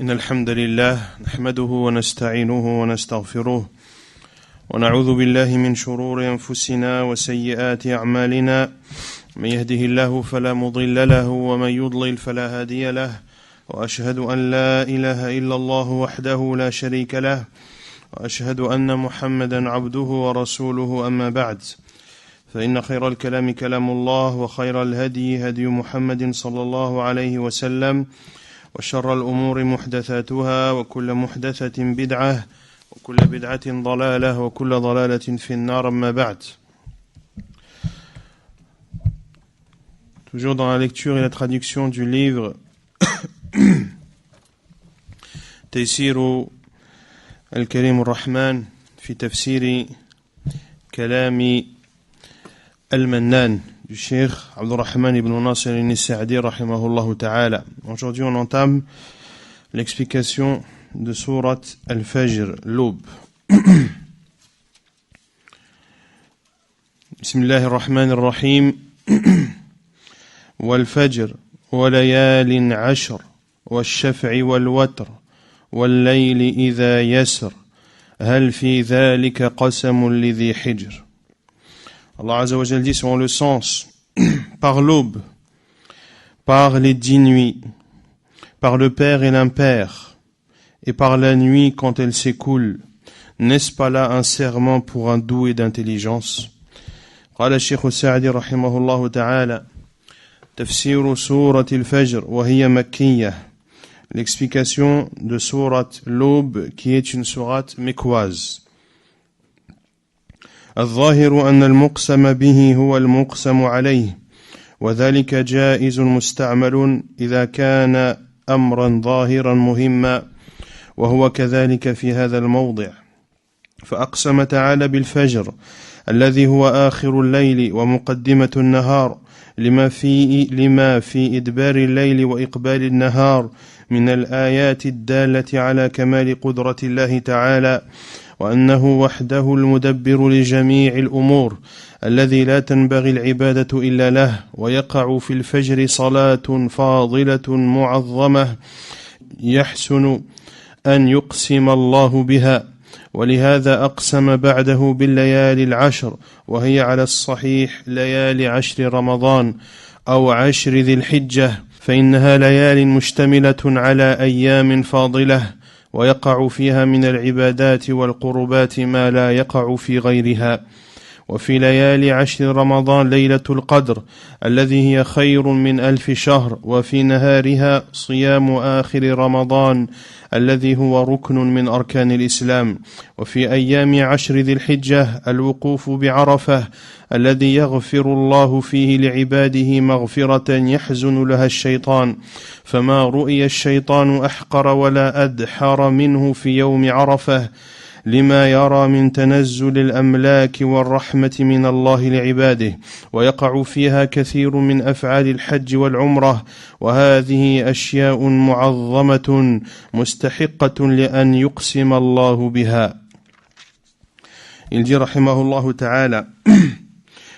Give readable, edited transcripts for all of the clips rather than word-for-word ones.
إن الحمد لله نحمده ونستعينه ونستغفره ونعوذ بالله من شرور أنفسنا وسيئات أعمالنا من يهده الله فلا مضل له ومن يضلل فلا هادي له وأشهد أن لا إله إلا الله وحده لا شريك له وأشهد أن محمدا عبده ورسوله أما بعد فإن خير الكلام كلام الله وخير الهدي هدي محمد صلى الله عليه وسلم وشر الأمور محدثاتها وكل محدثة بدعة وكل بدعة ضلالة وكل ضلالة في النار أما بعد. Toujours dans la lecture et la traduction du livre تيسير الكريم الرحمن في تفسير كلام المنان du Cheikh Abdurrahman ibn Nasir al-Sa'di rahimahullah ta'ala. Aujourd'hui, on entame l'explication de sourate Al-Fajr, l'aube. Bismillahir Rahmanir Rahim. Wal-Fajr wa layalin 'ashr wash-shaf'i wal-watr wal-layli idha yasr hal fi dhalika qasamun lidhi hijr. Allah Azza wa Jal dit selon le sens, par l'aube, par les 10 nuits, par le père et l'impère, et par la nuit quand elle s'écoule, n'est-ce pas là un serment pour un doué d'intelligence? قال الشيخ السعدي رحمه الله تعالى تفسير سورة الفجر وهي مكية. L'explication de sourate l'aube qui est une sourate mécoise. الظاهر أن المقسم به هو المقسم عليه وذلك جائز مستعمل إذا كان أمرا ظاهرا مهما وهو كذلك في هذا الموضع. فأقسم تعالى بالفجر الذي هو آخر الليل ومقدمة النهار لما في إدبار الليل وإقبال النهار من الآيات الدالة على كمال قدرة الله تعالى وأنه وحده المدبر لجميع الأمور الذي لا تنبغي العبادة إلا له ويقع في الفجر صلاة فاضلة معظمة يحسن أن يقسم الله بها ولهذا أقسم بعده بالليالي العشر وهي على الصحيح ليالي 10 رمضان أو 10 ذي الحجة فإنها ليال مشتملة على أيام فاضلة ويقع فيها من العبادات والقربات ما لا يقع في غيرها. وفي ليالي 10 رمضان ليلة القدر الذي هي خير من 1000 شهر وفي نهارها صيام آخر رمضان الذي هو ركن من أركان الإسلام. وفي أيام 10 ذي الحجة الوقوف بعرفة الذي يغفر الله فيه لعباده مغفرة يحزن لها الشيطان فما رؤي الشيطان أحقر ولا أدحر منه في يوم عرفة لما يرى من تنزل الأملاك والرحمة من الله لعباده ويقع فيها كثير من أفعال الحج والعمرة وهذه أشياء معظمة مستحقة لأن يقسم الله بها. Il dit rahimahullah ta'ala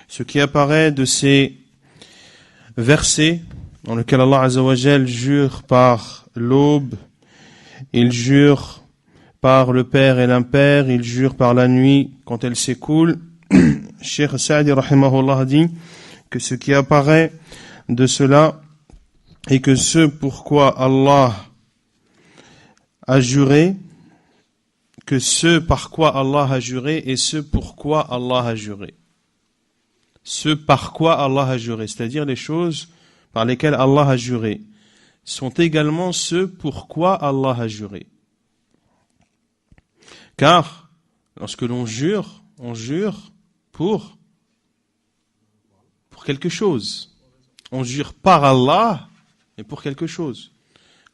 ce qui apparaît de ces versets dans lesquels Allah Azza wa Jal jure par l'aube, il jure par le père et l'impère, il jure par la nuit quand elle s'écoule. Cheikh Sa'di rahimahullah dit que ce qui apparaît de cela est que ce pourquoi Allah a juré, que ce par quoi Allah a juré et ce pourquoi Allah a juré. Ce par quoi Allah a juré, c'est-à-dire les choses par lesquelles Allah a juré, sont également ce pourquoi Allah a juré. Car, lorsque l'on jure, on jure pour quelque chose. On jure par Allah, mais pour quelque chose.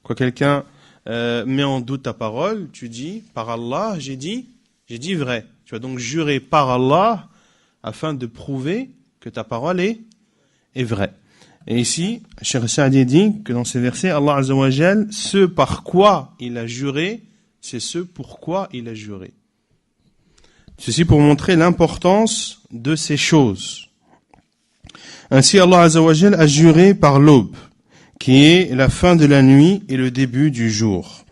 Quand quelqu'un met en doute ta parole, tu dis, par Allah, j'ai dit vrai. Tu vas donc jurer par Allah afin de prouver que ta parole est vraie. Et ici, Cheikh Sa'di dit que dans ces versets, Allah Azza wa Jal, ce par quoi il a juré, c'est ce pourquoi il a juré. Ceci pour montrer l'importance de ces choses. Ainsi, Allah Azza wa Jal a juré par l'aube, qui est la fin de la nuit et le début du jour.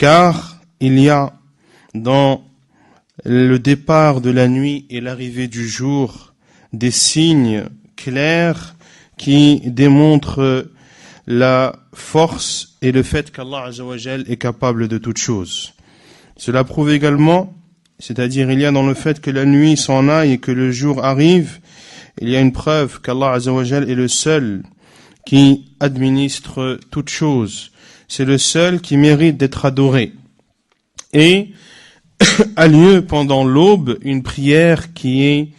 car il y a dans le départ de la nuit et l'arrivée du jour des signes clairs qui démontrent la force et le fait qu'Allah Azza wa Jal est capable de toutes choses. Cela prouve également, c'est-à-dire il y a dans le fait que la nuit s'en aille et que le jour arrive, il y a une preuve qu'Allah Azza wa Jal est le seul qui administre toutes choses. C'est le seul qui mérite d'être adoré. Et a lieu pendant l'aube une prière qui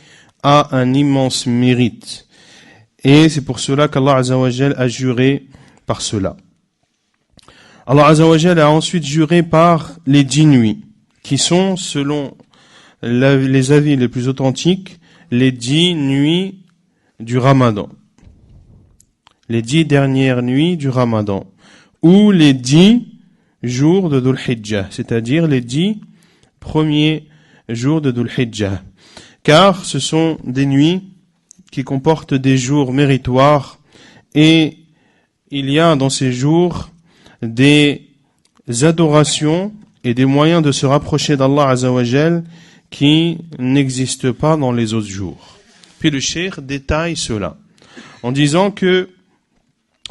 a un immense mérite. Et c'est pour cela qu'Allah Azza wa Jal a juré par cela. Allah Azza wa Jal a ensuite juré par les 10 nuits, qui sont, selon les avis les plus authentiques, les 10 nuits du Ramadan. Les 10 dernières nuits du Ramadan, ou les 10 jours de Dhul Hijjah, c'est-à-dire les 10 premiers jours de Dhul Hijjah. Car ce sont des nuits qui comportent des jours méritoires et il y a dans ces jours des adorations et des moyens de se rapprocher d'Allah Azza wa Jal qui n'existent pas dans les autres jours. Puis le cheikh détaille cela en disant que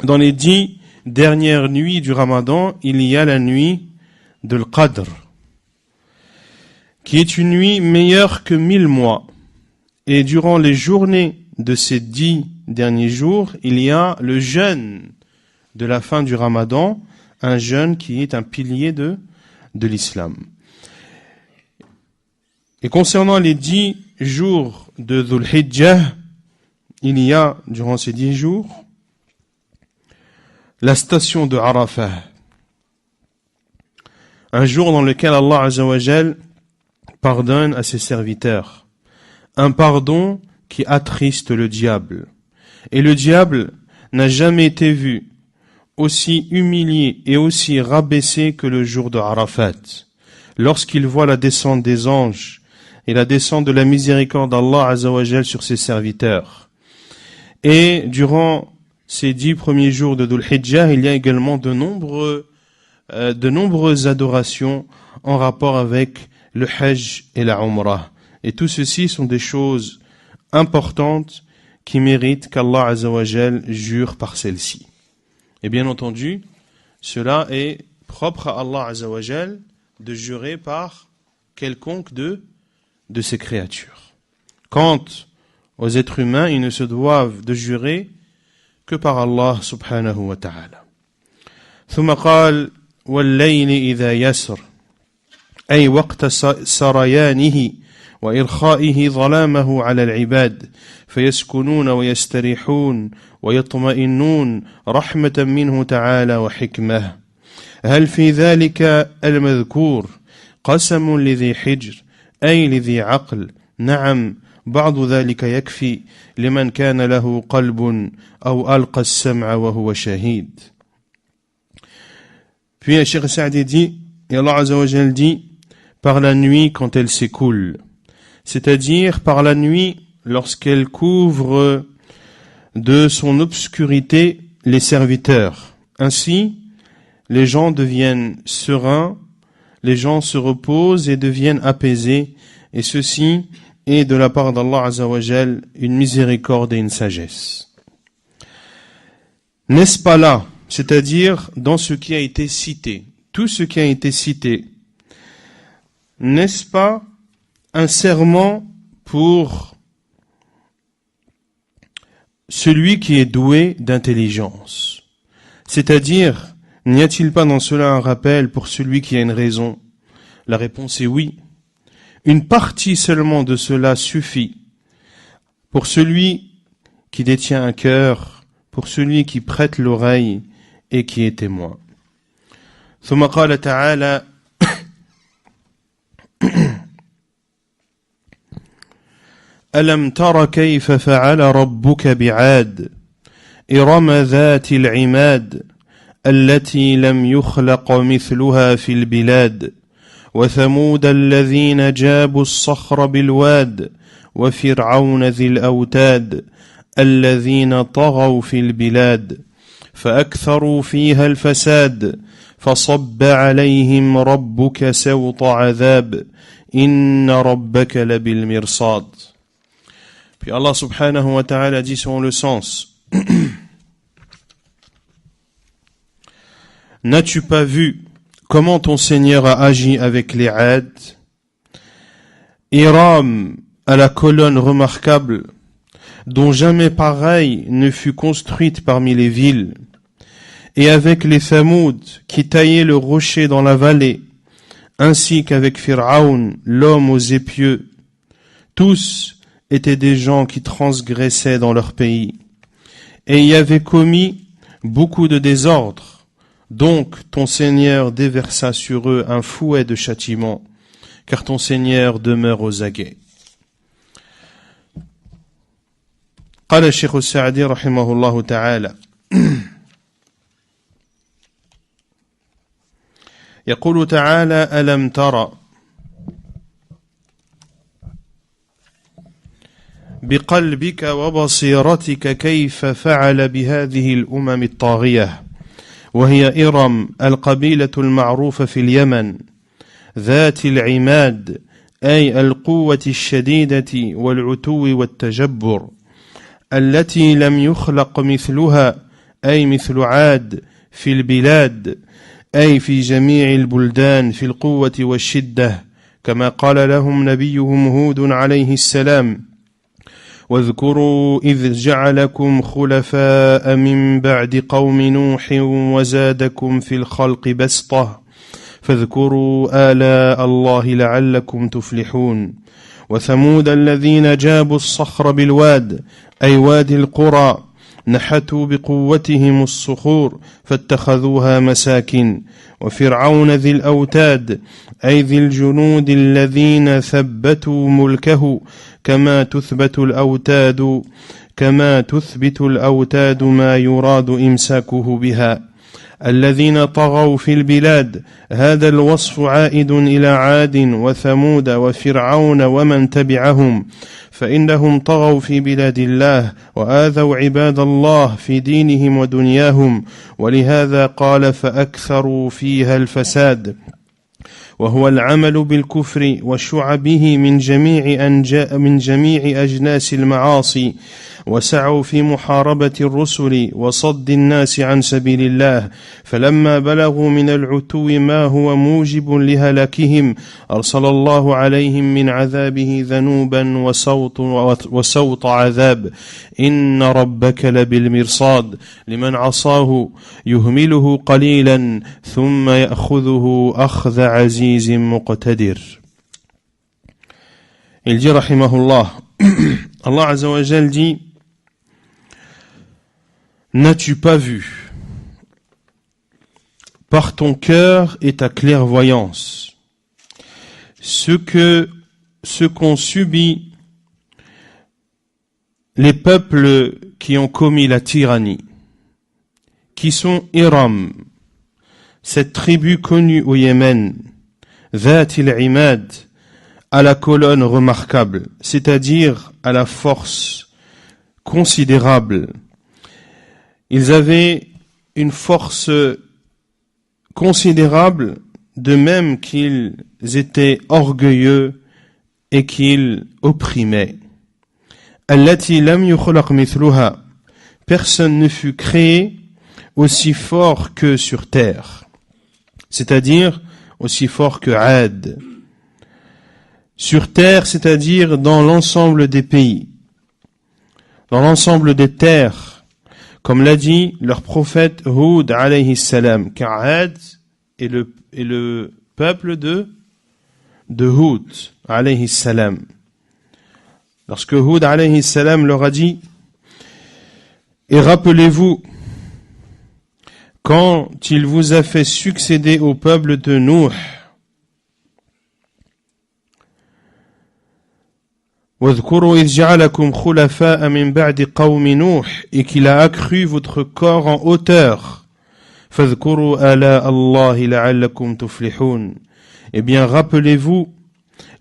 dans les 10 dernières nuits du Ramadan, il y a la nuit de l'Qadr, qui est une nuit meilleure que 1000 mois. Et durant les journées de ces 10 derniers jours, il y a le jeûne de la fin du Ramadan, un jeûne qui est un pilier de l'islam. Et concernant les 10 jours de Dhul Hijjah, il y a, durant ces 10 jours, la station de Arafah, un jour dans lequel Allah Azza wa Jal pardonne à ses serviteurs, un pardon qui attriste le diable. Et le diable n'a jamais été vu aussi humilié et aussi rabaissé que le jour de Arafat, lorsqu'il voit la descente des anges et la descente de la miséricorde d'Allah Azza wa Jal sur ses serviteurs. Et durant ces 10 premiers jours de Dhul Hijjah, il y a également de nombreuses adorations en rapport avec le Hajj et la Umrah. Et tout ceci sont des choses importantes qui méritent qu'Allah Azza wa Jal jure par celles-ci. Et bien entendu, cela est propre à Allah Azza wa Jal de jurer par quelconque de ses créatures. Quant aux êtres humains, ils ne se doivent de jurer que par Allah subhanahu wa ta'ala. ثم قال والليل إذا يسر أي وقت سريانه وإرخائه ظلامه على العباد فيسكنون ويستريحون ويطمئنون رحمة منه تعالى وحكمة. هل في ذلك المذكور قسم لذي حجر أي لذي عقل؟ نعم، بعض ذلك يكفي لمن كان له قلب أو ألقى السمع وهو شهيد. Puis le Cheikh Saadi dit, et Allah Azza wa Jal dit, par la nuit quand elle s'écoule, c'est-à-dire par la nuit lorsqu'elle couvre de son obscurité les serviteurs. Ainsi, les gens deviennent sereins, les gens se reposent et deviennent apaisés, et ceci est de la part d'Allah Azza wa Jal une miséricorde et une sagesse. N'est-ce pas là, c'est-à-dire dans ce qui a été cité, tout ce qui a été cité, n'est-ce pas un serment pour celui qui est doué d'intelligence? C'est-à-dire, n'y a-t-il pas dans cela un rappel pour celui qui a une raison? La réponse est oui. Une partie seulement de cela suffit pour celui qui détient un cœur, pour celui qui prête l'oreille et qui est témoin. ثم قال تعالى ألم تر كيف فعل ربك بعاد إرم ذات العماد التي لم يخلق مثلها في البلاد وثمود الذين جابوا الصخر بالواد وفرعون ذي الأوتاد الذين طغوا في البلاد فأكثروا فيها الفساد فصب عليهم ربك سوط عذاب إن ربك لبالمرصاد. Puis Allah subhanahu wa ta'ala dit selon le sens: N'as-tu pas vu comment ton Seigneur a agi avec les Ad, Iram à la colonne remarquable, dont jamais pareille ne fut construite parmi les villes, et avec les Thamoud qui taillaient le rocher dans la vallée, ainsi qu'avec Fir'aun, l'homme aux épieux. Tous étaient des gens qui transgressaient dans leur pays, et y avaient commis beaucoup de désordre. Donc ton Seigneur déversa sur eux un fouet de châtiment, car ton Seigneur demeure aux aguets. قال الشيخ السعدي رحمه الله تعالى: يقول تعالى: ألم ترى بقلبك وبصيرتك كيف فعل بهذه الأمم الطاغية، وهي إرم القبيلة المعروفة في اليمن ذات العماد، أي القوة الشديدة والعتو والتجبر، التي لم يخلق مثلها، أي مثل عاد في البلاد، أي في جميع البلدان في القوة والشدة، كما قال لهم نبيهم هود عليه السلام: واذكروا إذ جعلكم خلفاء من بعد قوم نوح وزادكم في الخلق بسطة، فاذكروا آلاء الله لعلكم تفلحون. وثمود الذين جابوا الصخر بالواد، أي وادي القرى، نحتوا بقوتهم الصخور فاتخذوها مساكن. وفرعون ذي الأوتاد، أي ذي الجنود الذين ثبتوا ملكه، كما تثبت الأوتاد ما يراد إمساكه بها، الذين طغوا في البلاد. هذا الوصف عائد إلى عاد وثمود وفرعون ومن تبعهم، فإنهم طغوا في بلاد الله وآذوا عباد الله في دينهم ودنياهم، ولهذا قال: فأكثروا فيها الفساد، وهو العمل بالكفر وشعبه من جميع أجناس المعاصي، وسعوا في محاربة الرسل وصد الناس عن سبيل الله، فلما بلغوا من العتو ما هو موجب لهلاكهم أرسل الله عليهم من عذابه ذنوبا وسوط عذاب. إن ربك لبالمرصاد لمن عصاه يهمله قليلا ثم يأخذه أخذ عزيز مقتدر. Il dit rahimahullah, Allah Azza wa Jal dit: N'as-tu pas vu par ton cœur et ta clairvoyance ce qu'ont subi les peuples qui ont commis la tyrannie, qui sont Iram, cette tribu connue au Yémen, Dhat il-Imad, à la colonne remarquable, c'est-à-dire à la force considérable. Ils avaient une force considérable, de même qu'ils étaient orgueilleux et qu'ils opprimaient. Allati lam yukhlaq mithluha, personne ne fut créé aussi fort que sur terre, c'est-à-dire aussi fort que Ad. Sur terre, c'est-à-dire dans l'ensemble des pays, dans l'ensemble des terres, comme l'a dit leur prophète Hud alayhi salam, car Ad est le peuple de Hud alayhi salam. Lorsque Hud alayhi salam leur a dit: et rappelez-vous quand il vous a fait succéder au peuple de Nuh, واذكروا إذ جعلكم خلفاء من بعد قوم نوح, et qu'il a accru votre corps en hauteur. فاذكروا آلاء الله لعلكم تفلحون. Eh bien, rappelez-vous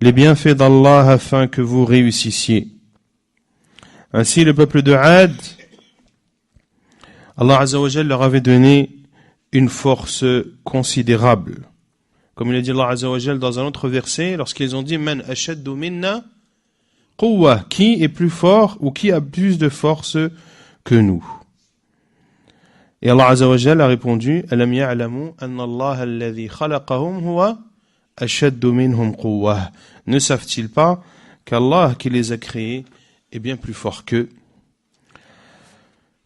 les bienfaits d'Allah afin que vous réussissiez. Ainsi, le peuple de Ad, Allah Azza wa Jal leur avait donné une force considérable. Comme il a dit Allah Azza wa Jal dans un autre verset, lorsqu'ils ont dit Man ashaddu minna quwwa, qui est plus fort ou qui a plus de force que nous. Et Allah Azza wa Jal a répondu Alam ya'lamu anna Allah alladhi khalaqahum huwa ashaddu minhum quwwa. Ne savent-ils pas qu'Allah qui les a créés est bien plus fort qu'eux.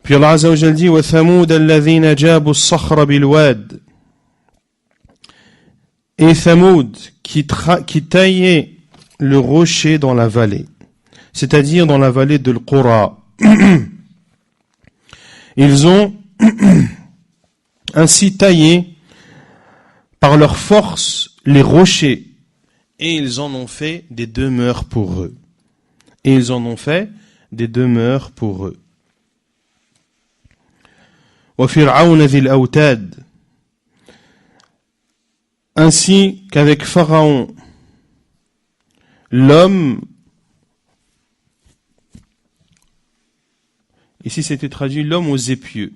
Puis Allah Azza wa Jal dit Wa thamud alladhina jabu as-sakhra bil wad. Et Thamoud qui taillait le rocher dans la vallée, c'est-à-dire dans la vallée de l'Qura. Ils ont ainsi taillé par leur force les rochers et ils en ont fait des demeures pour eux. Et ils en ont fait des demeures pour eux. Wa fir'aun dhil awtad. Ainsi qu'avec Pharaon, l'homme, ici c'était traduit l'homme aux épieux.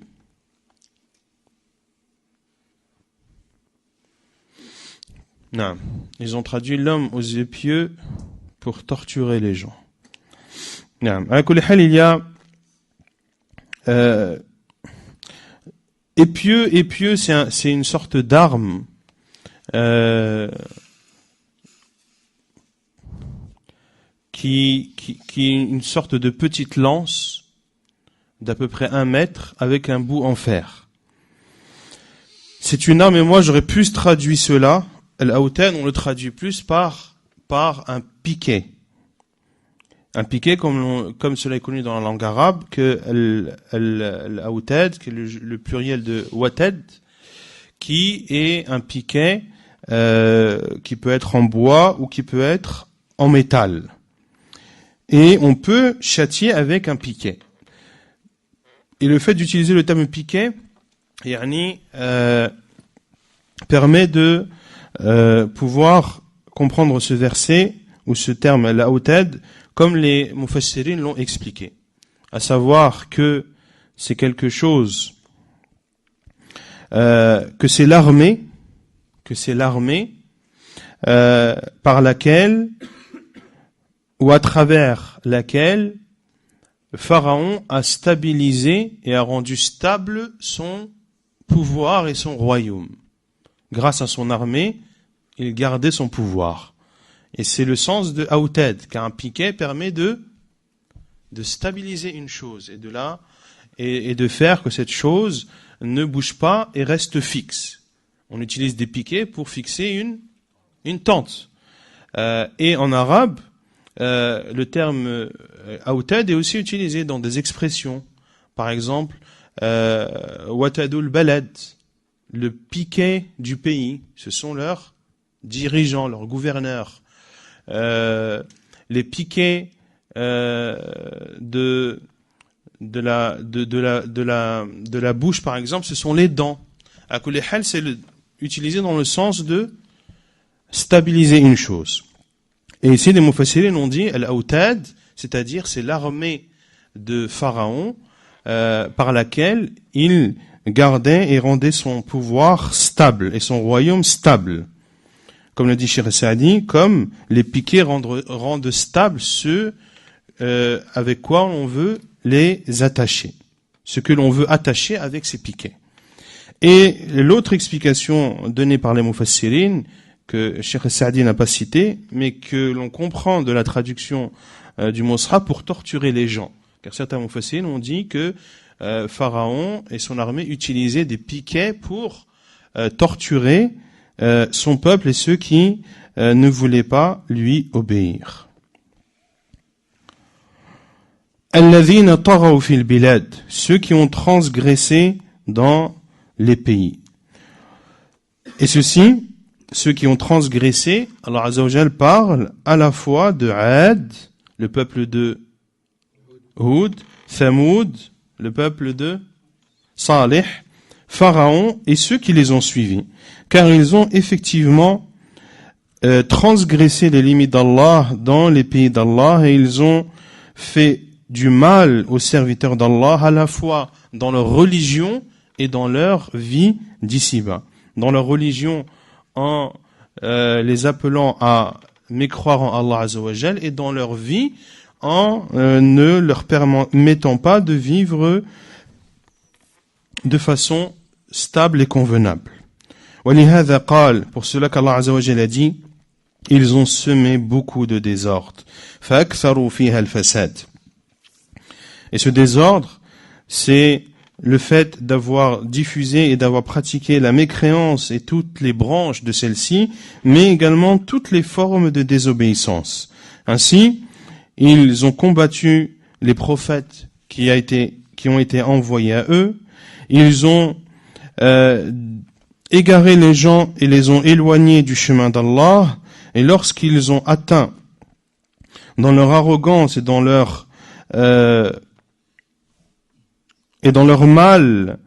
Non, ils ont traduit l'homme aux épieux pour torturer les gens. Non, à kulli hal, il y a épieux, c'est une sorte d'arme. Qui est une sorte de petite lance d'à peu près 1 mètre avec un bout en fer. C'est une arme, et moi j'aurais plus traduit cela. Al-Awtan, on le traduit plus par un piquet. Un piquet comme cela est connu dans la langue arabe, que Al-Awtad, qui est le pluriel de Watad, qui est un piquet qui peut être en bois ou qui peut être en métal. Et on peut châtier avec un piquet. Et le fait d'utiliser le terme piquet, permet de pouvoir comprendre ce verset ou ce terme l'awtad comme les mufassirin l'ont expliqué. À savoir que c'est quelque chose, que c'est l'armée par laquelle ou à travers laquelle Pharaon a stabilisé et a rendu stable son pouvoir et son royaume. Grâce à son armée, il gardait son pouvoir. Et c'est le sens de Awtad, car un piquet permet de stabiliser une chose et de faire que cette chose ne bouge pas et reste fixe. On utilise des piquets pour fixer une tente. Et en arabe, le terme Awtad est aussi utilisé dans des expressions. Par exemple, Watadul Balad, le piquet du pays, ce sont leurs dirigeants, leurs gouverneurs. Les piquets de la bouche, par exemple, ce sont les dents. À kulli hal, c'est utilisé dans le sens de stabiliser une chose. Et ici, les mufassirin ont dit al-Awtad, c'est-à-dire c'est l'armée de Pharaon par laquelle il gardait et rendait son pouvoir stable et son royaume stable. Comme le dit Cheikh Saadi, comme les piquets rendent stables ceux avec quoi on veut les attacher. Ce que l'on veut attacher avec ces piquets. Et l'autre explication donnée par les mufassirin, que Cheikh Saadi n'a pas cité, mais que l'on comprend de la traduction du Mosra pour torturer les gens. Car certains mufassirin ont dit que Pharaon et son armée utilisaient des piquets pour torturer son peuple et ceux qui ne voulaient pas lui obéir. Alladhina taghaw fil bilad, ceux qui ont transgressé dans les pays. Et ceux qui ont transgressé, Allah Azza wa Jal parle à la fois de Ad, le peuple de Hud, Thamoud, le peuple de Salih, Pharaon et ceux qui les ont suivis. Car ils ont effectivement transgressé les limites d'Allah dans les pays d'Allah et ils ont fait du mal aux serviteurs d'Allah à la fois dans leur religion et dans leur vie d'ici-bas. Dans leur religion, en les appelant à mécroire en Allah Azza wa Jal, et dans leur vie, en ne leur permettant pas de vivre de façon stable et convenable. وَلِهَذَا قال, pour cela qu'Allah Azza wa Jal a dit, ils ont semé beaucoup de désordre. فَأَكْثَرُوا فِيهَا الْفَسَادِ. Et ce désordre, c'est le fait d'avoir diffusé et d'avoir pratiqué la mécréance et toutes les branches de celle-ci, mais également toutes les formes de désobéissance. Ainsi, ils ont combattu les prophètes qui ont été envoyés à eux, ils ont égaré les gens et les ont éloignés du chemin d'Allah, et lorsqu'ils ont atteint dans leur arrogance et dans leur mal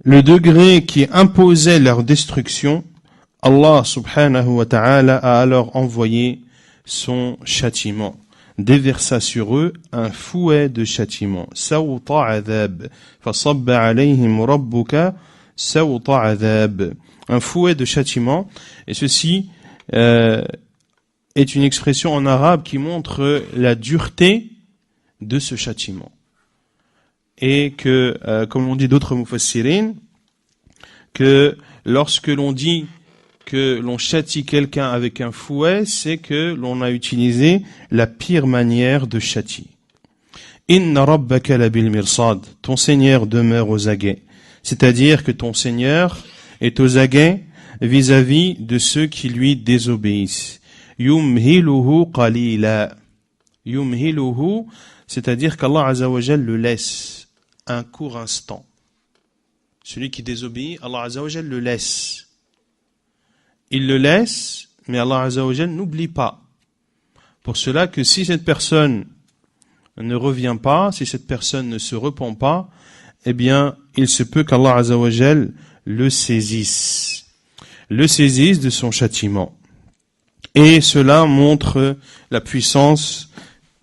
le degré qui imposait leur destruction, Allah subhanahu wa ta'ala a alors envoyé son châtiment, déversa sur eux un fouet de châtiment. Sawta adhab, fasabba alayhim rabbuka sawta adhab. Un fouet de châtiment, et ceci est une expression en arabe qui montre la dureté de ce châtiment. Et que, comme l'ont dit d'autres mufassirin, que lorsque l'on dit que l'on châtie quelqu'un avec un fouet, c'est que l'on a utilisé la pire manière de châtier. Inna rabbaka labil mirsad, ton Seigneur demeure aux aguets. C'est-à-dire que ton Seigneur est aux aguets vis-à-vis de ceux qui lui désobéissent. Yumhiluhu qalila. Yumhiluhu, c'est-à-dire qu'Allah Azza wa Jal le laisse un court instant. Celui qui désobéit, Allah Azza wa Jal le laisse. Il le laisse, mais Allah Azza wa Jal n'oublie pas. Pour cela que si cette personne ne revient pas, si cette personne ne se repent pas, eh bien, il se peut qu'Allah Azza wa Jal le saisisse de son châtiment. Et cela montre la puissance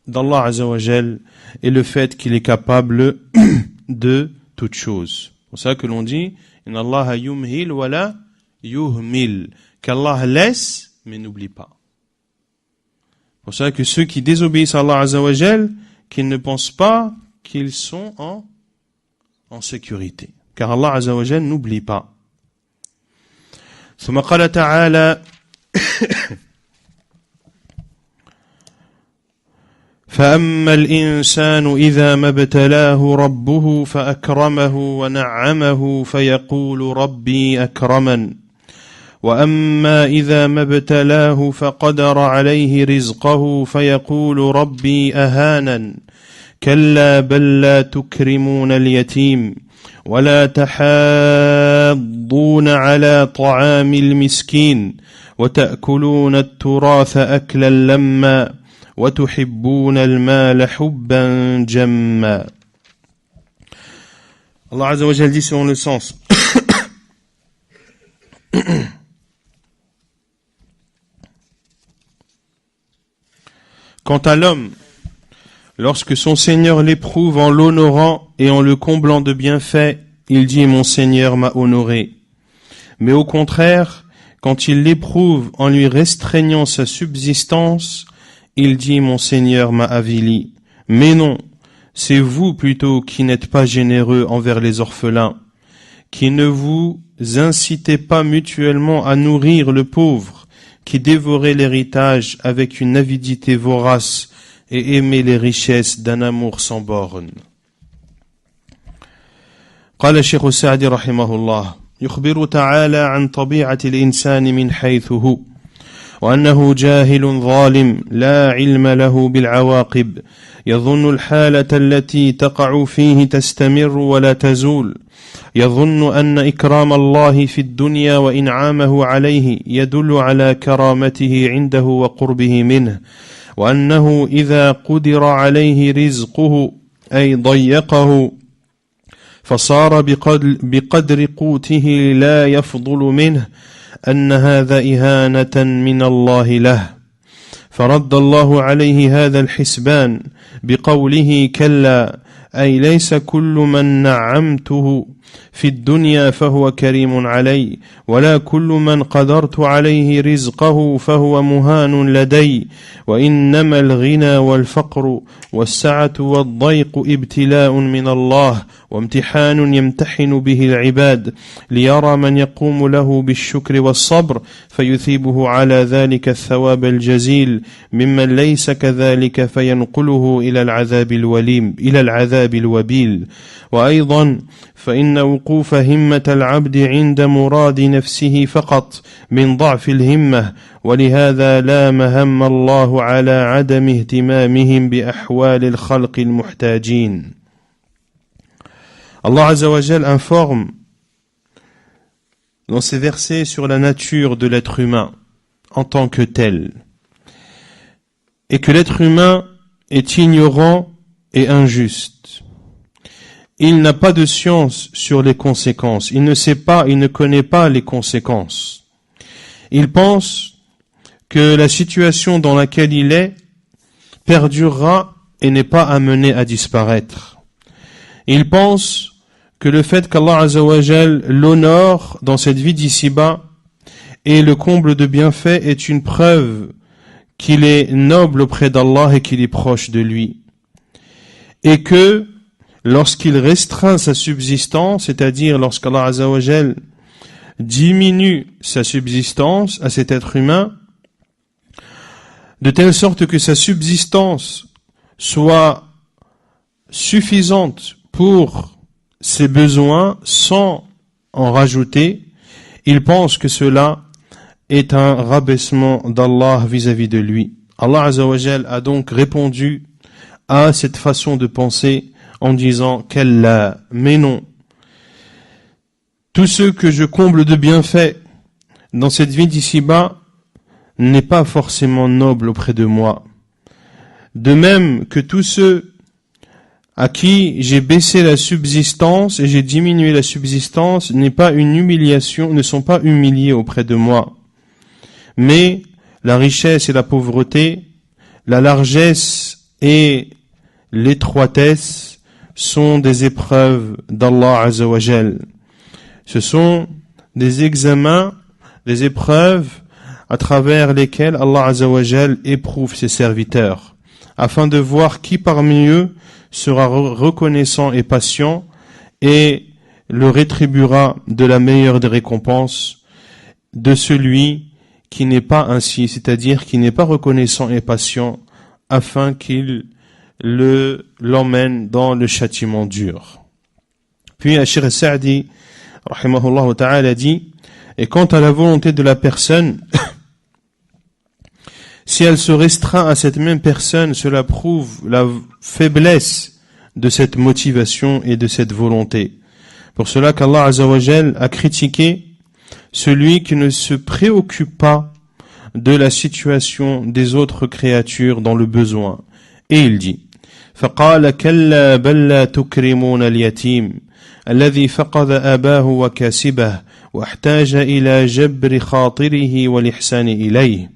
d'Allah Azza wa Jal et le fait qu'il est capable de toutes choses. C'est pour ça que l'on dit Inna Allah yumhil wa la yuhmil, qu'Allah laisse mais n'oublie pas. C'est pour ça que ceux qui désobéissent à Allah Azza wa Jal, qu'ils ne pensent pas qu'ils sont en sécurité, car Allah Azza wa Jal n'oublie pas. ثم قال تعالى فأما الإنسان إذا ما ابتلاه ربه فأكرمه ونعمه فيقول ربي أكرمن وأما إذا ما ابتلاه فقدر عليه رزقه فيقول ربي أهانن كلا بل لا تكرمون اليتيم ولا تحاضون على طعام المسكين وتأكلون التراث أكلا لما وتحبون المال حبا جما. Allah Azza wa Jal dit selon le sens quant à l'homme, lorsque son Seigneur l'éprouve en l'honorant et en le comblant de bienfaits, il dit « Mon Seigneur m'a honoré ». Mais au contraire, quand il l'éprouve en lui restreignant sa subsistance, il dit « Mon Seigneur m'a avili ». Mais non, c'est vous plutôt qui n'êtes pas généreux envers les orphelins, qui ne vous incitez pas mutuellement à nourrir le pauvre, qui dévorez l'héritage avec une avidité vorace et aimez les richesses d'un amour sans borne. قال الشيخ السعدي رحمه الله يخبر تعالى عن طبيعة الإنسان من حيث هو وأنه جاهل ظالم لا علم له بالعواقب يظن الحالة التي تقع فيه تستمر ولا تزول يظن أن إكرام الله في الدنيا وإنعامه عليه يدل على كرامته عنده وقربه منه وأنه إذا قدر عليه رزقه أي ضيقه فصار بقدر قوته لا يفضل منه أن هذا إهانة من الله له فرد الله عليه هذا الحسبان بقوله كلا أي ليس كل من نعمته في الدنيا فهو كريم علي ولا كل من قدرت عليه رزقه فهو مهان لدي وإنما الغنى والفقر والسعة والضيق ابتلاء من الله وامتحان يمتحن به العباد ليرى من يقوم له بالشكر والصبر فيثيبه على ذلك الثواب الجزيل ممن ليس كذلك فينقله إلى العذاب الوبيل وأيضا فإن وقوف همة العبد عند مراد نفسه فقط من ضعف الهمة ولهذا لا مهم الله على عدم اهتمامهم بأحوال الخلق المحتاجين. Allah Azza wa Jal informe dans ces versets sur la nature de l'être humain en tant que tel et que l'être humain est ignorant et injuste. Il n'a pas de science sur les conséquences. Il ne connaît pas les conséquences. Il pense que la situation dans laquelle il est perdurera et n'est pas amenée à disparaître. Il pense que le fait qu'Allah Azza wa Jal l'honore dans cette vie d'ici-bas et le comble de bienfaits est une preuve qu'il est noble auprès d'Allah et qu'il est proche de lui. Et que lorsqu'il restreint sa subsistance, c'est-à-dire lorsqu'Allah Azza wa Jal diminue sa subsistance à cet être humain, de telle sorte que sa subsistance soit suffisante pour ses besoins sans en rajouter, il pense que cela est un rabaissement d'Allah vis-à-vis de lui. Allah Azza wa Jal a donc répondu à cette façon de penser en disant qu'Allah, mais non. Tout ce que je comble de bienfaits dans cette vie d'ici-bas n'est pas forcément noble auprès de moi. De même que tous ceux à qui j'ai baissé la subsistance et j'ai diminué la subsistance ne sont pas humiliés auprès de moi. Mais la richesse et la pauvreté, la largesse et l'étroitesse sont des épreuves d'Allah Azza wa Jal. Ce sont des examens, des épreuves à travers lesquelles Allah Azza wa Jal éprouve ses serviteurs, afin de voir qui parmi eux sera reconnaissant et patient et le rétribuera de la meilleure des récompenses de celui qui n'est pas ainsi, c'est-à-dire qui n'est pas reconnaissant et patient, afin qu'il l'emmène dans le châtiment dur. Puis Cheikh Sa'di rahimahullah ta'ala dit, et quant à la volonté de la personne, si elle se restreint à cette même personne, cela prouve la faiblesse de cette motivation et de cette volonté. Pour cela qu'Allah Azza wa Jal a critiqué celui qui ne se préoccupe pas de la situation des autres créatures dans le besoin. Et il dit, فقال كلا بل لا تكرمون اليتيم الذي فقد أباه وكاسبه واحتاج إلى جبر خاطره والإحسان إليه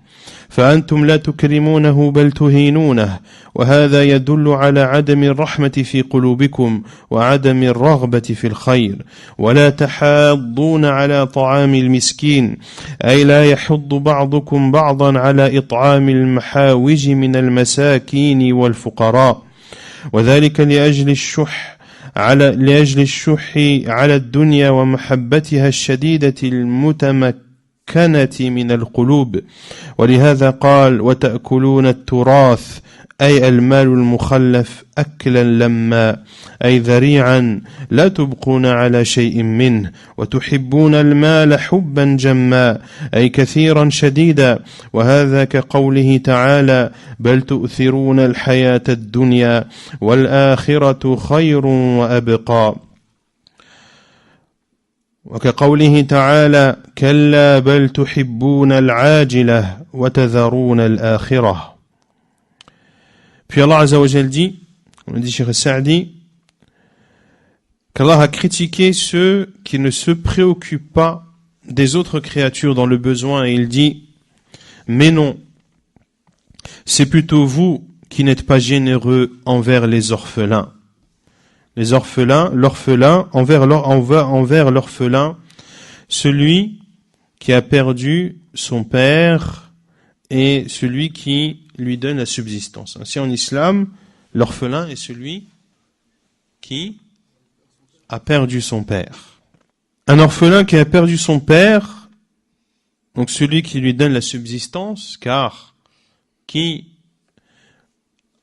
فأنتم لا تكرمونه بل تهينونه وهذا يدل على عدم الرحمة في قلوبكم وعدم الرغبة في الخير ولا تحاضون على طعام المسكين أي لا يحض بعضكم بعضا على إطعام المحاوج من المساكين والفقراء وذلك لأجل الشح على الدنيا ومحبتها الشديدة المتمكنة من القلوب ولهذا قال وتأكلون التراث أي المال المخلف أكلا لما أي ذريعا لا تبقون على شيء منه وتحبون المال حبا جما أي كثيرا شديدا وهذا كقوله تعالى بل تؤثرون الحياة الدنيا والآخرة خير وأبقى وكقوله تعالى كلا بل تحبون العاجلة وتذرون الآخرة. Puis Allah Azza wa Jal dit, on dit Cheikh Sa'di, qu'Allah a critiqué ceux qui ne se préoccupent pas des autres créatures dans le besoin et il dit, mais non, c'est plutôt vous qui n'êtes pas généreux envers les orphelins. les orphelins, l'orphelin, envers l'orphelin, celui qui a perdu son père et celui qui lui donne la subsistance. Ainsi, en islam, l'orphelin est celui qui a perdu son père. Un orphelin qui a perdu son père, donc celui qui lui donne la subsistance, car qui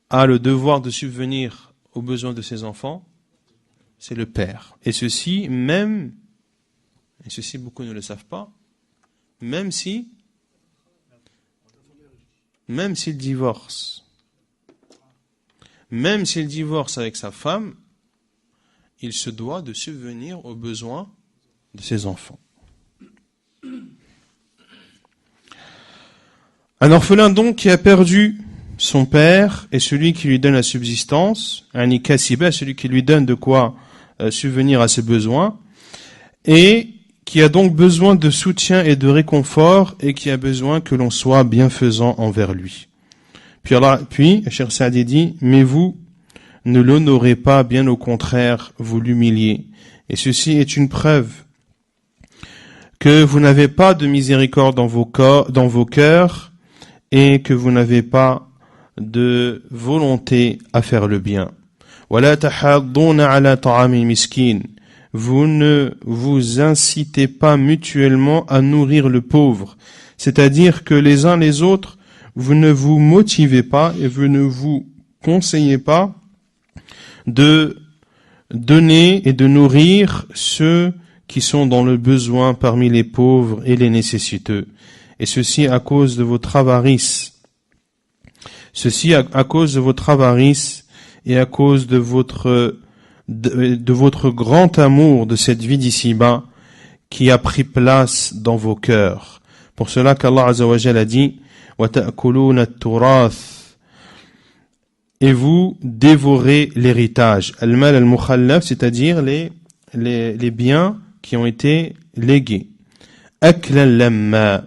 a le devoir de subvenir aux besoins de ses enfants, c'est le père. Et ceci, beaucoup ne le savent pas, même s'il divorce. Même s'il divorce avec sa femme, il se doit de subvenir aux besoins de ses enfants. Un orphelin donc qui a perdu son père et celui qui lui donne la subsistance, un kasiba, celui qui lui donne de quoi subvenir à ses besoins, et qui a donc besoin de soutien et de réconfort et qui a besoin que l'on soit bienfaisant envers lui. Puis Cheikh Saadi dit, mais vous ne l'honorez pas, bien au contraire, vous l'humiliez. Et ceci est une preuve que vous n'avez pas de miséricorde dans vos cœurs et que vous n'avez pas de volonté à faire le bien. وَلَا تَحَاضُّونَ عَلَى طَعَامِ الْمِسْكِينِ. Vous ne vous incitez pas mutuellement à nourrir le pauvre. C'est-à-dire que les uns les autres, vous ne vous motivez pas et vous ne vous conseillez pas de donner et de nourrir ceux qui sont dans le besoin parmi les pauvres et les nécessiteux. Et ceci à cause de votre avarice. Ceci à cause de votre avarice et à cause de votre grand amour de cette vie d'ici-bas qui a pris place dans vos cœurs. Pour cela qu'Allah Azza wa Jalla a dit وَتَأْكُلُونَ التُّرَاثِ, et vous dévorez l'héritage. Al-mal al-mukhallaf, c'est-à-dire les biens qui ont été légués. Akla lamma,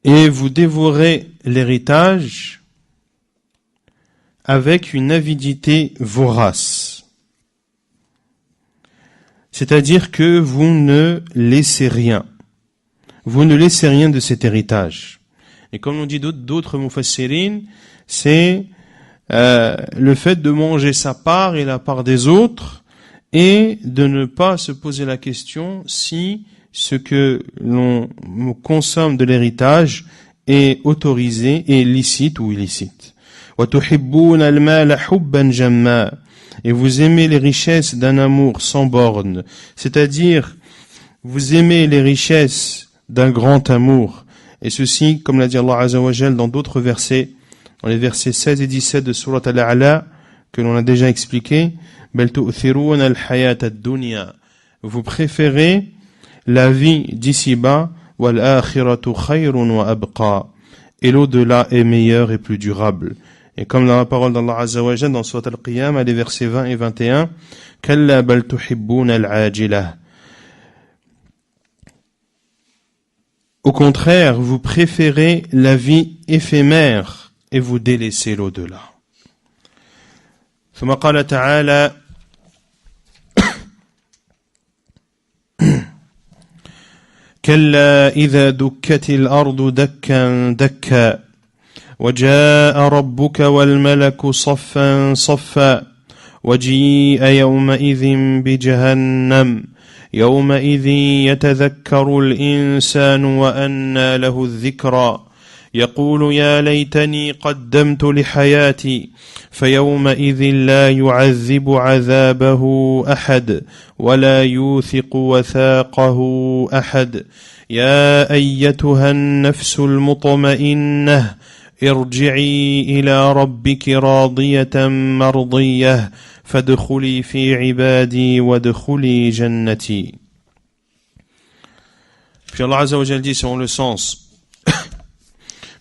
et vous dévorez l'héritage avec une avidité vorace. C'est-à-dire que vous ne laissez rien. Vous ne laissez rien de cet héritage. Et comme l'ont dit d'autres mufassirin, c'est le fait de manger sa part et la part des autres et de ne pas se poser la question si ce que l'on consomme de l'héritage est autorisé et licite ou illicite. وَتُحِبُّونَ الْمَالَ حُبًّا جَمًّا, et vous aimez les richesses d'un amour sans borne, c'est-à-dire vous aimez les richesses d'un grand amour. Et ceci, comme l'a dit Allah Azza wa Jal dans d'autres versets, dans les versets 16 et 17 de Surat Al-A'la, que l'on a déjà expliqué, بَلْ تُؤْثِرُونَ الْحَيَاةَ الدُّنْيَا, vous préférez la vie d'ici-bas, وَالْآخِرَةُ خَيْرٌ وَأَبْقَى, et l'au-delà est meilleur et plus durable. Et comme dans la parole d'Allah Azza wa Jal dans Surat Al-Qiyamah, les versets 20 et 21, كَلَّا بَلْ تُحِبُّونَ الْعَاجِلَةَ, au contraire, vous préférez la vie éphémère et vous délaissez l'au-delà. ثم قال تعالى كلا إذا دكت الأرض دكا دكا وجاء ربك والملك صفا صفا وجيء يومئذ بجهنم يومئذ يتذكر الإنسان وأنى له الذكرى يقول يا ليتني قدمت لحياتي فيومئذ لا يعذب عذابه أحد ولا يوثق وثاقه أحد يا أيتها النفس المطمئنة ارجعي إلى ربك راضية مرضية فادخلي في عبادي وادخلي جنتي. Puis Allah Azza wa Jalla dit selon le sens,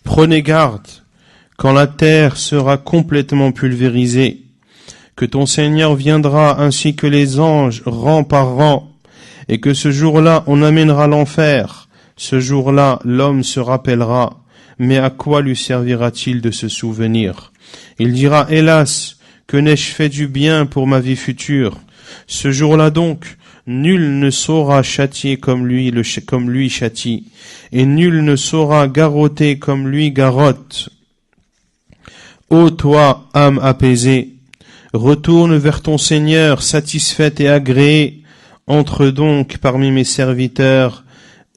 prenez garde quand la terre sera complètement pulvérisée, que ton Seigneur viendra ainsi que les anges rang par rang, et que ce jour-là on amènera l'enfer. Ce jour-là l'homme se rappellera, mais à quoi lui servira-t-il de se souvenir? Il dira, hélas, que n'ai-je fait du bien pour ma vie future? Ce jour-là donc, nul ne saura châtier comme lui châtie, et nul ne saura garrotter comme lui garrotte. Ô toi, âme apaisée, retourne vers ton Seigneur, satisfaite et agréée, entre donc parmi mes serviteurs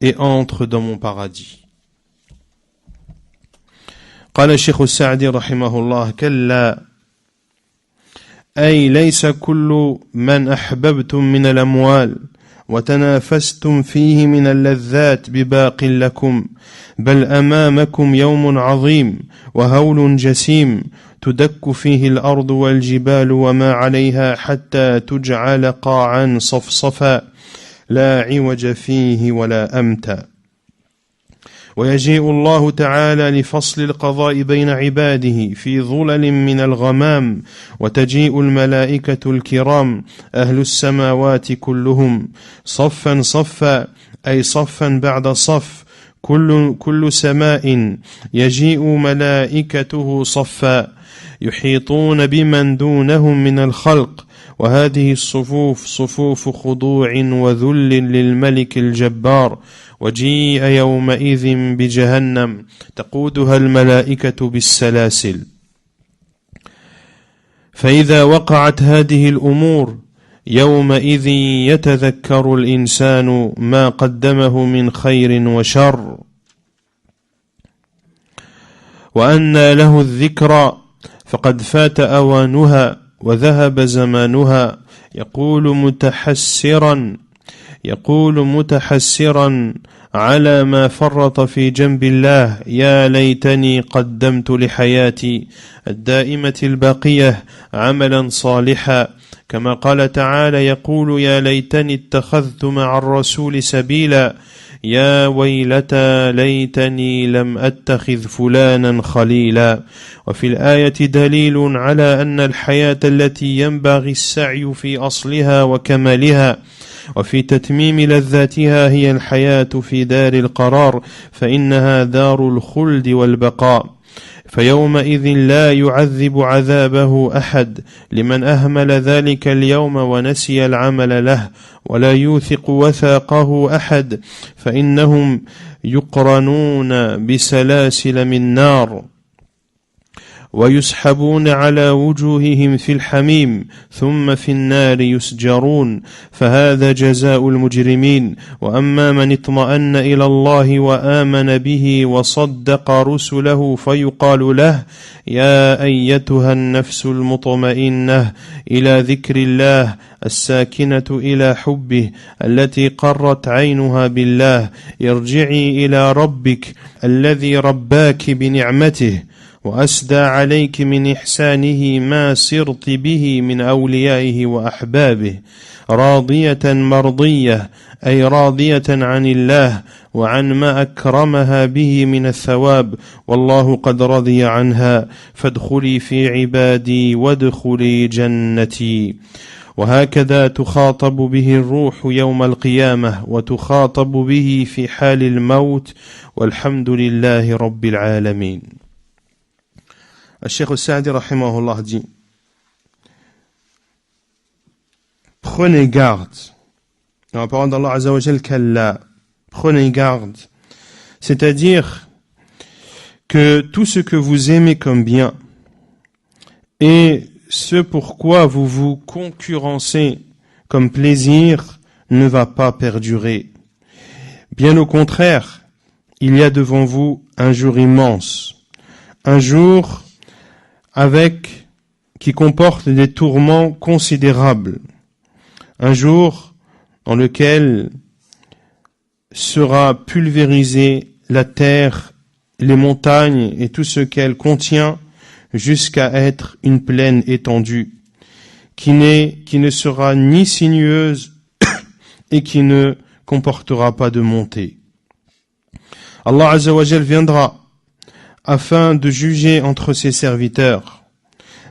et entre dans mon paradis. قال الشيخ السعدي رحمه الله: كلا، أي ليس كل من أحببتم من الأموال وتنافستم فيه من اللذات بباق لكم، بل أمامكم يوم عظيم وهول جسيم تدك فيه الأرض والجبال وما عليها حتى تجعل قاعا صفصفا لا عوج فيه ولا أمتا. ويجيء الله تعالى لفصل القضاء بين عباده في ظلل من الغمام، وتجيء الملائكة الكرام أهل السماوات كلهم صفا صفا، أي صفا بعد صف، كل سماء يجيء ملائكته صفا يحيطون بمن دونهم من الخلق، وهذه الصفوف صفوف خضوع وذل للملك الجبار. وجيء يومئذ بجهنم تقودها الملائكة بالسلاسل. فإذا وقعت هذه الأمور يومئذ يتذكر الإنسان ما قدمه من خير وشر، وأن له الذكرى فقد فات أوانها وذهب زمانها، يقول متحسرا على ما فرط في جنب الله: يا ليتني قدمت لحياتي الدائمة الباقية عملا صالحا، كما قال تعالى: يقول يا ليتني اتخذت مع الرسول سبيلا، يا ويلتى ليتني لم أتخذ فلانا خليلا. وفي الآية دليل على أن الحياة التي ينبغي السعي في أصلها وكمالها وفي تتميم لذاتها هي الحياة في دار القرار، فإنها دار الخلد والبقاء. فيومئذ لا يعذب عذابه أحد لمن أهمل ذلك اليوم ونسي العمل له، ولا يوثق وثاقه أحد، فإنهم يقرنون بسلاسل من نار ويسحبون على وجوههم في الحميم ثم في النار يسجرون، فهذا جزاء المجرمين. وأما من اطمأن إلى الله وآمن به وصدق رسله فيقال له: يا أيتها النفس المطمئنة إلى ذكر الله الساكنة إلى حبه التي قرت عينها بالله، ارجعي إلى ربك الذي رباك بنعمته وأسدى عليك من إحسانه ما سرت به من أوليائه وأحبابه، راضية مرضية، أي راضية عن الله وعن ما أكرمها به من الثواب، والله قد رضي عنها، فادخلي في عبادي وادخلي جنتي. وهكذا تخاطب به الروح يوم القيامة، وتخاطب به في حال الموت، والحمد لله رب العالمين. Cheikh Sa'di rahimahullah dit: prenez garde, dans la parole d'Allah Azza wa Jal, kalla, prenez garde, c'est-à-dire que tout ce que vous aimez comme bien et ce pourquoi vous vous concurrencez comme plaisir ne va pas perdurer. Bien au contraire, il y a devant vous un jour immense, un jour qui comporte des tourments considérables, un jour dans lequel sera pulvérisée la terre, les montagnes et tout ce qu'elle contient jusqu'à être une plaine étendue, qui ne sera ni sinueuse et qui ne comportera pas de montée. Allah Azza wa Jal viendra afin de juger entre ses serviteurs.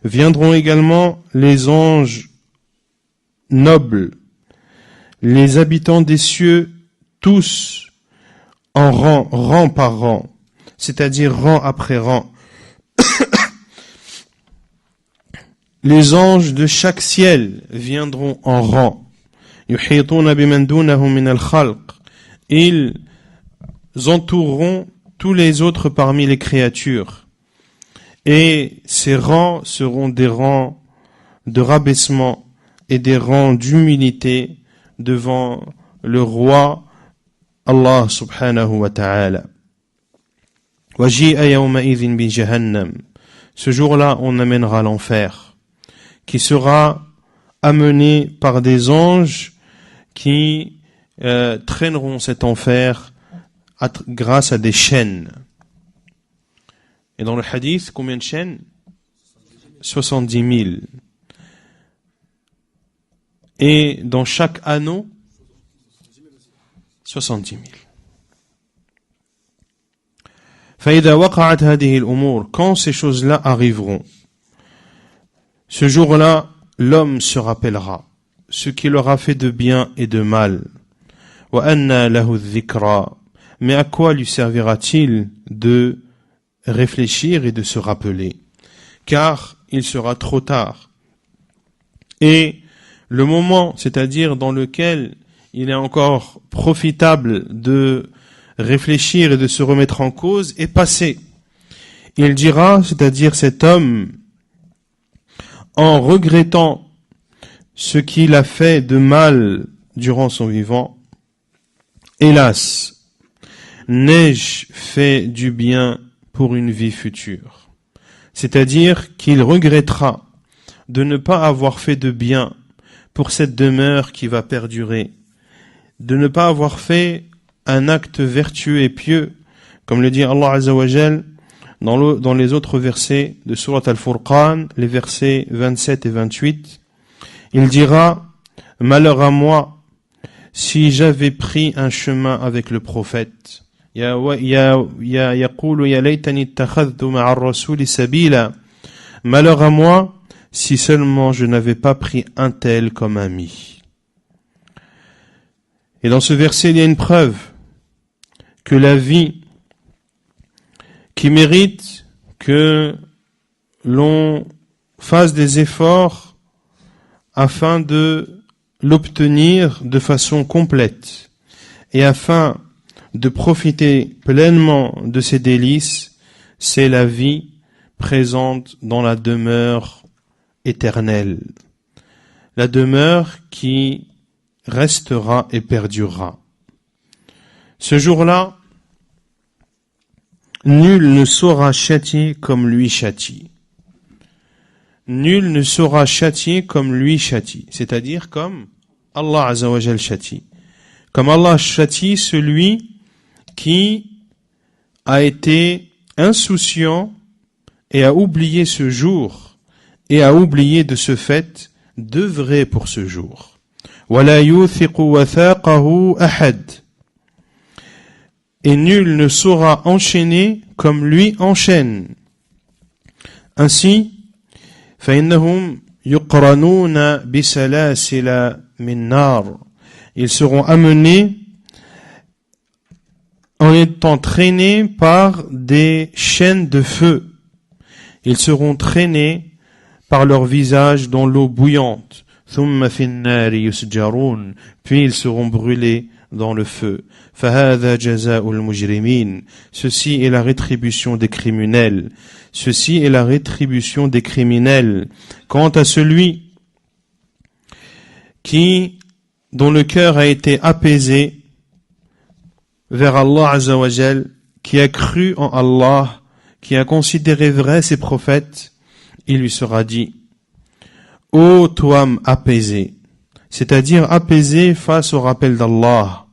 Viendront également les anges nobles, les habitants des cieux, tous en rang par rang, c'est-à-dire rang après rang. les anges de chaque ciel viendront en rang. يحيطون بمن دونهم من الخلق. Ils entoureront tous les autres parmi les créatures. Et ces rangs seront des rangs de rabaissement et des rangs d'humilité devant le roi Allah subhanahu wa ta'ala. وَجِيءَ يَوْمَئِذٍ بِجَهَنَّمْ. Ce jour-là, on amènera l'enfer, qui sera amené par des anges qui traîneront cet enfer grâce à des chaînes. Et dans le hadith, combien de chaînes? 70 000. Et dans chaque anneau, 70 000. فإذا وقعت هذه الأمور, quand ces choses-là arriveront, ce jour-là, l'homme se rappellera ce qu'il aura fait de bien et de mal. وأنى له الذكرى. Mais à quoi lui servira-t-il de réfléchir et de se rappeler? Car il sera trop tard. Et le moment, c'est-à-dire dans lequel il est encore profitable de réfléchir et de se remettre en cause, est passé. Il dira, c'est-à-dire cet homme, en regrettant ce qu'il a fait de mal durant son vivant, hélas, n'ai-je fait du bien pour une vie future? C'est-à-dire qu'il regrettera de ne pas avoir fait de bien pour cette demeure qui va perdurer, de ne pas avoir fait un acte vertueux et pieux, comme le dit Allah Azza wa Jal dans les autres versets de Surat Al-Furqan, les versets 27 et 28. Il dira: malheur à moi si j'avais pris un chemin avec le prophète. Malheur à moi si seulement je n'avais pas pris un tel comme ami. Et dans ce verset, il y a une preuve que la vie qui mérite que l'on fasse des efforts afin de l'obtenir de façon complète et afin de profiter pleinement de ses délices, c'est la vie présente dans la demeure éternelle, la demeure qui restera et perdurera. Ce jour-là, nul ne saura châtier comme lui châtie. Nul ne saura châtier comme lui châtie, c'est-à-dire comme Allah Azza wa Jal châtie. Comme Allah châtie celui qui a été insouciant et a oublié ce jour et a oublié de ce fait d'œuvrer pour ce jour. وَلَا يُوثِقُ وَثَاقَهُ أَحَدٌ. Et nul ne saura enchaîner comme lui enchaîne. Ainsi, فَإِنَّهُمْ يُقْرَنُونَ بِسَلَاسِلَ مِنْ نَارٍ. Ils seront amenés en étant traînés par des chaînes de feu. Ils seront traînés par leur visage dans l'eau bouillante. ثُمَّ فِي النَّارِ يُسْجَرُونَ. Puis ils seront brûlés dans le feu. فَهَذَا جَزَاءُ الْمُجْرِمِينَ. Ceci est la rétribution des criminels. Ceci est la rétribution des criminels. Quant à celui dont le cœur a été apaisé vers Allah Azza wa Jal, qui a cru en Allah, qui a considéré vrai ses prophètes, il lui sera dit: ô toi âme apaisé, c'est-à-dire apaisé face au rappel d'Allah,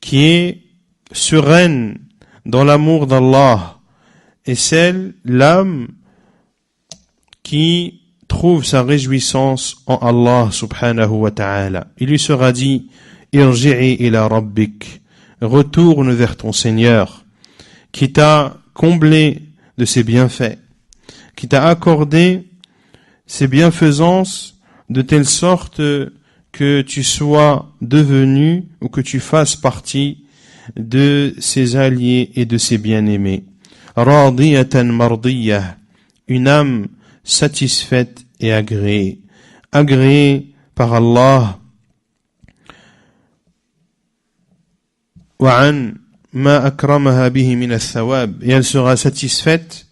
qui est sereine dans l'amour d'Allah, et l'âme qui trouve sa réjouissance en Allah subhanahu wa ta'ala. Il lui sera dit: irji'i ila rabbik, retourne vers ton Seigneur, qui t'a comblé de ses bienfaits, qui t'a accordé ses bienfaisances de telle sorte que tu sois devenu ou que tu fasses partie de ses alliés et de ses bien-aimés. Radiyatan mardiyah, une âme satisfaite et agréée. Agréée par Allah. وعن ما أكرمها به من الثواب. Et elle sera satisfaite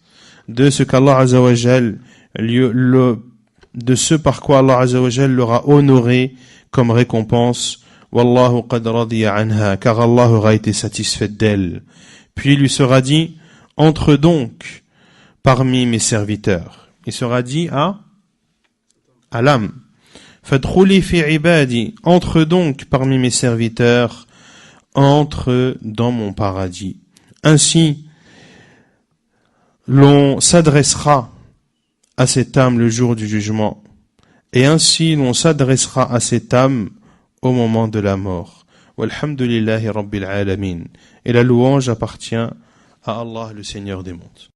de ce qu'Allah Azza wa Jal, de ce par quoi Allah Azza wa Jal l'aura honoré comme récompense. Wallahu qad radiya anha, car Allah aura été satisfait d'elle. Puis il lui sera dit, entre donc parmi mes serviteurs. Il sera dit à l'âme. Fadkhuli fi ibadi, entre donc parmi mes serviteurs, entre dans mon paradis. Ainsi, l'on s'adressera à cette âme le jour du jugement, et ainsi l'on s'adressera à cette âme au moment de la mort. Walhamdulillahi Rabbil Alamin. Et la louange appartient à Allah, le Seigneur des mondes.